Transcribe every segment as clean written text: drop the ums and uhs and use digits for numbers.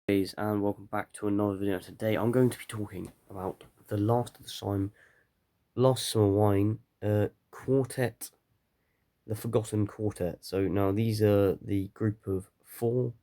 Guys, and welcome back to another video. Today I'm going to be talking about the last summer wine quartet, the Forgotten Quartet. So now these are the group of four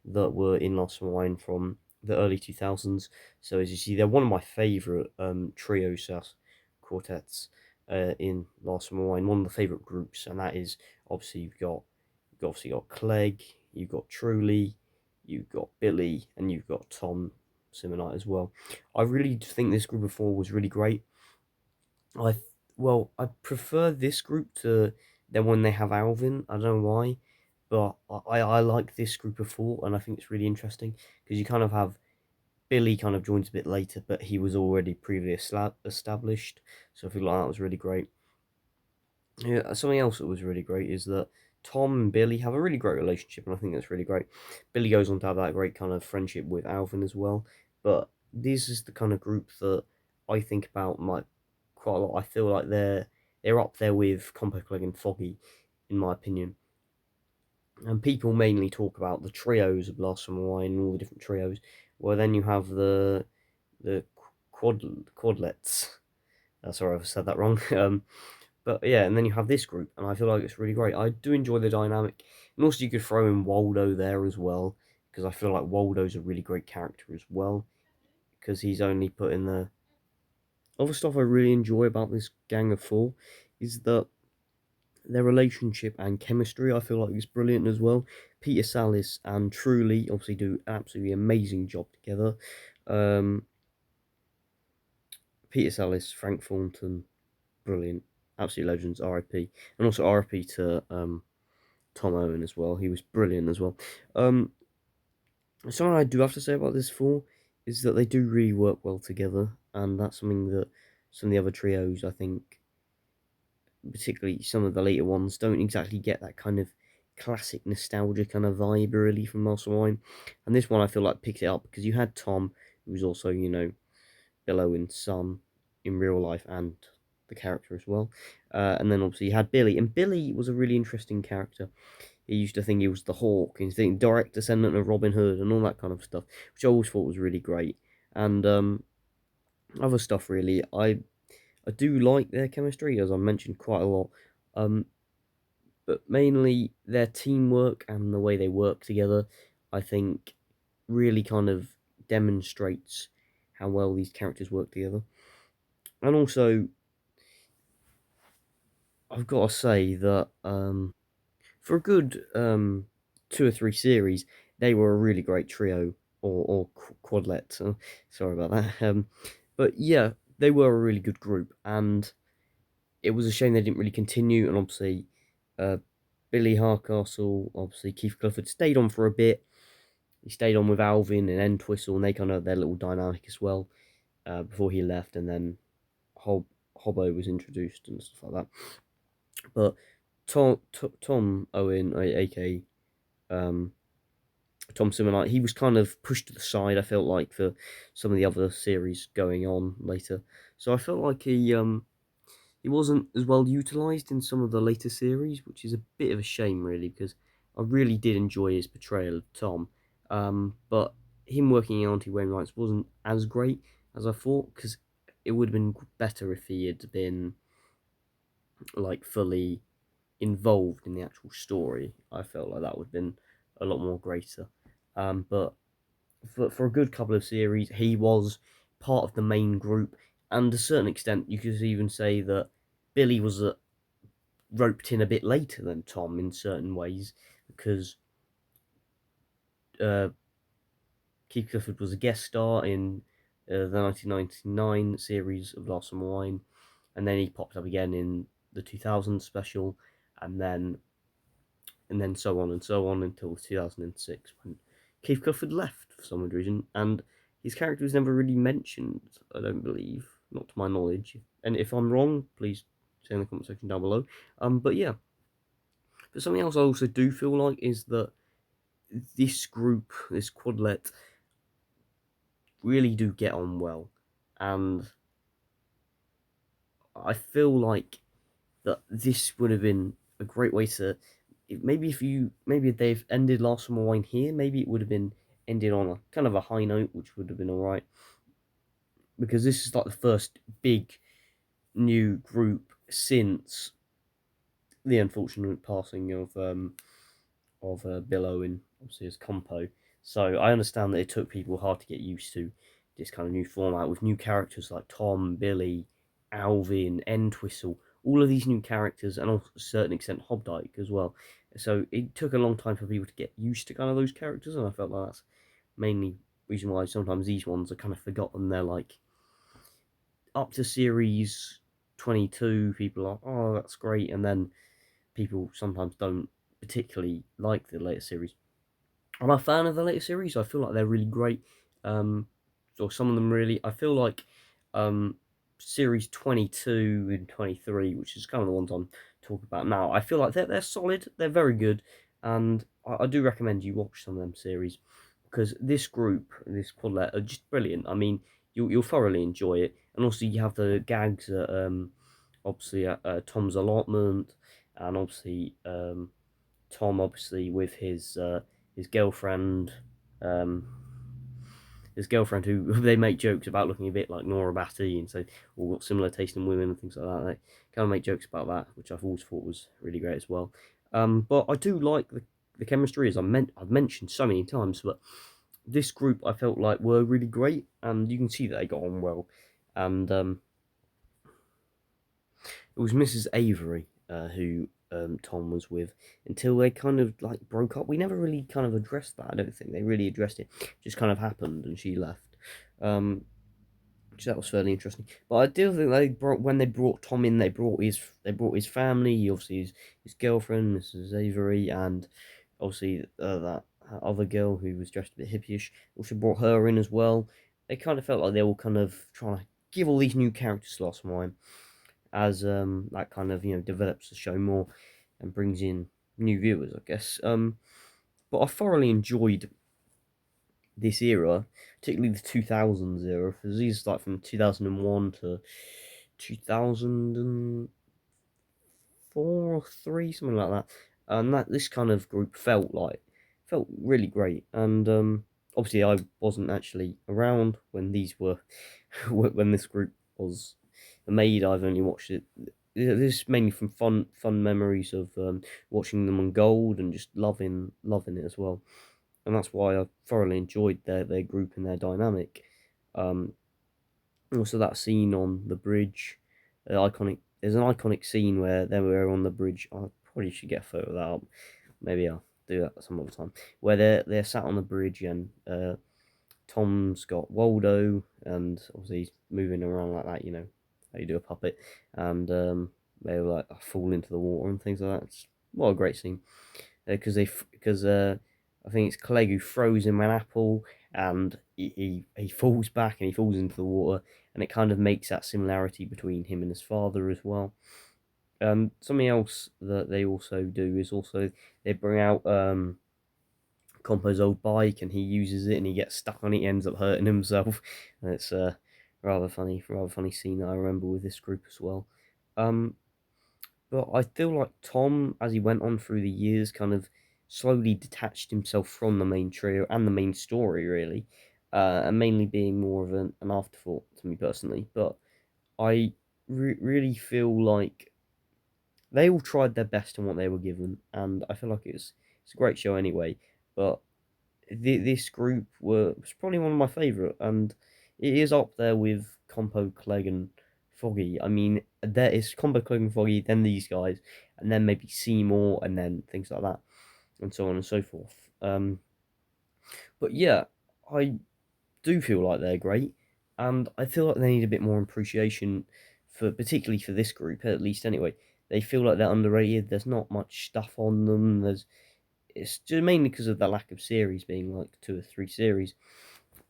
that were in last summer wine from the early 2000s. So as you see, they're one of my favorite trio SAS quartets in last summer wine. One of the favorite groups, and that is obviously you've got Clegg, you've got Truly, you've got Billy, and you've got Tom Simonite as well. I really think this group of four was really great. I I prefer this group to then when they have Alvin. I don't know why, but I like this group of four, and I think it's really interesting because you kind of have Billy kind of joins a bit later, but he was already previously established, so I feel like that was really great. Yeah, something else that was really great is that Tom and Billy have a really great relationship, and I think that's really great. Billy goes on to have that great kind of friendship with Alvin as well. But this is the kind of group that I think about like quite a lot. I feel like they're up there with Compo Clegg and Foggy, in my opinion. And people mainly talk about the trios of Last Summer Wine and all the different trios. Well, then you have the quadlets. Sorry, I've said that wrong. But yeah, and then you have this group, and I feel like it's really great. I do enjoy the dynamic, and also you could throw in Waldo there as well, because I feel like Waldo's a really great character as well, because he's only put in the other stuff I really enjoy about this gang of four is that their relationship and chemistry I feel like is brilliant as well. Peter Salis and Truly obviously do an absolutely amazing job together. Um, Peter Salis, Frank Thornton, brilliant, absolute legends. R.I.P. and also R.I.P. to Tom Owen as well. He was brilliant as well. Something I do have to say about this four is that they do really work well together, and that's something that some of the other trios, I think, particularly some of the later ones, don't exactly get that kind of classic nostalgia kind of vibe really from Master Wine. And this one I feel like picks it up because you had Tom, who was also, Bill Owen's son in real life and the character as well. And then obviously you had Billy, and Billy was a really interesting character. He used to think he was the Hawk, and he's thinking direct descendant of Robin Hood and all that kind of stuff, which I always thought was really great. And other stuff really, I do like their chemistry, as I mentioned quite a lot. Um, but mainly their teamwork and the way they work together, I think, really kind of demonstrates how well these characters work together. And also, I've got to say that for a good two or three series, they were a really great trio or quadlet. Sorry about that. But yeah, they were a really good group, and it was a shame they didn't really continue. And obviously, uh, Billy Hardcastle, obviously Keith Clifford stayed on for a bit. He stayed on with Alvin and Entwistle, and they kind of their little dynamic as well before he left, and then Hobbo was introduced and stuff like that. But Tom Owen, aka um, Tom Simonite, he was kind of pushed to the side. I felt like for some of the other series going on later, so I felt like he wasn't as well utilized in some of the later series, which is a bit of a shame, really, because I really did enjoy his portrayal of Tom. But him working in Auntie Wainwright's wasn't as great as I thought, because it would have been better if he had been like fully involved in the actual story. I felt like that would have been a lot more greater. But for a good couple of series, he was part of the main group, and to a certain extent, you could even say that Billy was roped in a bit later than Tom in certain ways because uh, Keith Clifford was a guest star in the 1999 series of Last Summer Wine, and then he popped up again in the 2000 special, and then so on and so on until 2006 when Keith Clifford left for some reason, and his character was never really mentioned. I don't believe, not to my knowledge. And if I'm wrong, please say in the comment section down below. But yeah, but something else I also do feel like is that this group, this quadlet, really do get on well, and I feel like that this would have been a great way to maybe if they've ended Last Summer Wine here, maybe it would have been ended on a kind of a high note, which would have been alright, because this is like the first big new group since the unfortunate passing of Bill Owen, obviously as Compo. So I understand that it took people hard to get used to this kind of new format with new characters like Tom, Billy, Alvin, Entwistle, all of these new characters, and to a certain extent Hobdyke as well. So it took a long time for people to get used to kind of those characters, and I felt like that's mainly reason why sometimes these ones are kind of forgotten. They're like up to series 22, people are, oh, that's great, and then people sometimes don't particularly like the later series. I'm a fan of the later series. I feel like they're really great. Um, or some of them really. I feel like um, series 22 and 23, which is kind of the ones I'm talking about now. I feel like they're solid. They're very good, and I do recommend you watch some of them series because this group, this quadlet, are just brilliant. I mean, you'll thoroughly enjoy it, and also you have the gags at obviously at Tom's allotment, and obviously Tom obviously with his girlfriend, um, his girlfriend who they make jokes about looking a bit like Nora Batty, and so all got similar taste in women and things like that. They kind of make jokes about that, which I've always thought was really great as well. But I do like the chemistry, as I've mentioned so many times. But this group I felt like were really great, and you can see that they got on well. And it was Mrs. Avery who Tom was with until they kind of like broke up. We never really kind of addressed that. I don't think they really addressed it. It just kind of happened, and she left. Um, which that was fairly interesting. But I do think they brought when they brought Tom in, they brought his family, obviously his girlfriend, Mrs. Avery, and obviously that other girl who was dressed a bit hippyish. Also brought her in as well. They kind of felt like they were kind of trying to give all these new characters to Lost Mine as that kind of develops the show more and brings in new viewers, I guess. But I thoroughly enjoyed this era, particularly the 2000s era, because these like from 2001 to 2004 or three, something like that. And that this kind of group felt really great. And obviously, I wasn't actually around when these were when this group was made. I've only watched it. This is mainly from fun memories of watching them on Gold and just loving it as well. And that's why I thoroughly enjoyed their group and their dynamic. Um, Also, that scene on the bridge, iconic. There's an iconic scene where they were on the bridge. I probably should get a photo of that up. Maybe I'll do that some other time. Where they're sat on the bridge and Tom's got Waldo, and obviously he's moving around like that. You know how you do a puppet, and they like fall into the water and things like that. What a great scene! Because I think it's Clegg who throws him an apple, and he falls back and he falls into the water, and it kind of makes that similarity between him and his father as well. Something else that they also do is also they bring out Compo's old bike, and he uses it and he gets stuck on it, he ends up hurting himself, and it's a rather funny scene that I remember with this group as well. Um, but I feel like Tom, as he went on through the years, kind of slowly detached himself from the main trio and the main story, really, and mainly being more of an afterthought to me personally. But I really feel like they all tried their best in what they were given, and I feel like it's a great show anyway. But this group was probably one of my favourite, and it is up there with Compo, Clegg, and Foggy. I mean, there is Compo, Clegg, and Foggy, then these guys, and then maybe Seymour, and then things like that, and so on and so forth. But yeah, I do feel like they're great, and I feel like they need a bit more appreciation for, particularly for this group, at least anyway. They feel like they're underrated. There's not much stuff on them. It's just mainly because of the lack of series being like 2 or 3 series.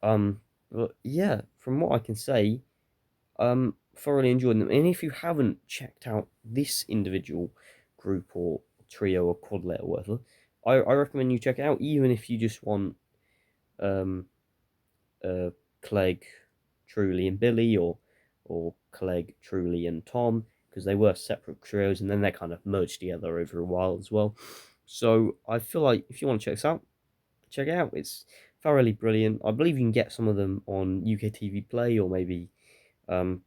Um, but yeah, from what I can say, thoroughly enjoyed them. And if you haven't checked out this individual group or trio or quadlet or whatever, I recommend you check it out. Even if you just want um Clegg, Truly, and Billy, or Clegg, Truly, and Tom, because they were separate trios and then they kind of merged together over a while as well. So I feel like if you want to check this out, check it out. It's thoroughly brilliant. I believe you can get some of them on UK TV Play or maybe um,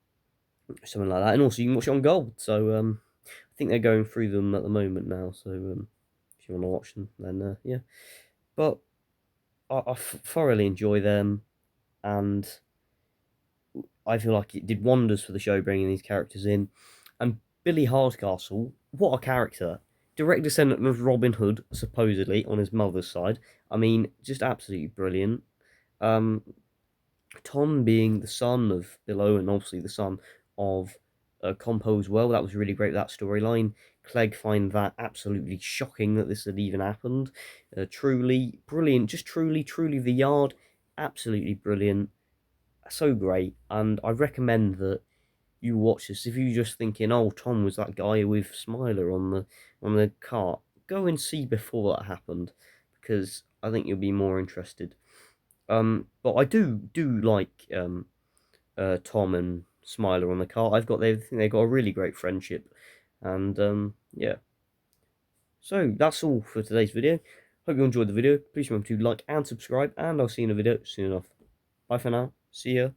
something like that. And also you can watch it on Gold. So I think they're going through them at the moment now. So if you want to watch them, then yeah. But I thoroughly enjoy them, and I feel like it did wonders for the show bringing these characters in. And Billy Hardcastle, what a character! Direct descendant of Robin Hood, supposedly on his mother's side. I mean, just absolutely brilliant. Um, Tom being the son of Billow and obviously the son of Compo as well. That was really great, that storyline. Clegg find that absolutely shocking that this had even happened. Truly brilliant, just truly the yard, absolutely brilliant, so great. And I recommend that you watch this. If you're just thinking, oh, Tom was that guy with Smiler on the cart, go and see before that happened, because I think you'll be more interested. But I do like Tom and Smiler on the cart. They've got a really great friendship, and yeah. So that's all for today's video. Hope you enjoyed the video. Please remember to like and subscribe, and I'll see you in a video soon enough. Bye for now. See ya.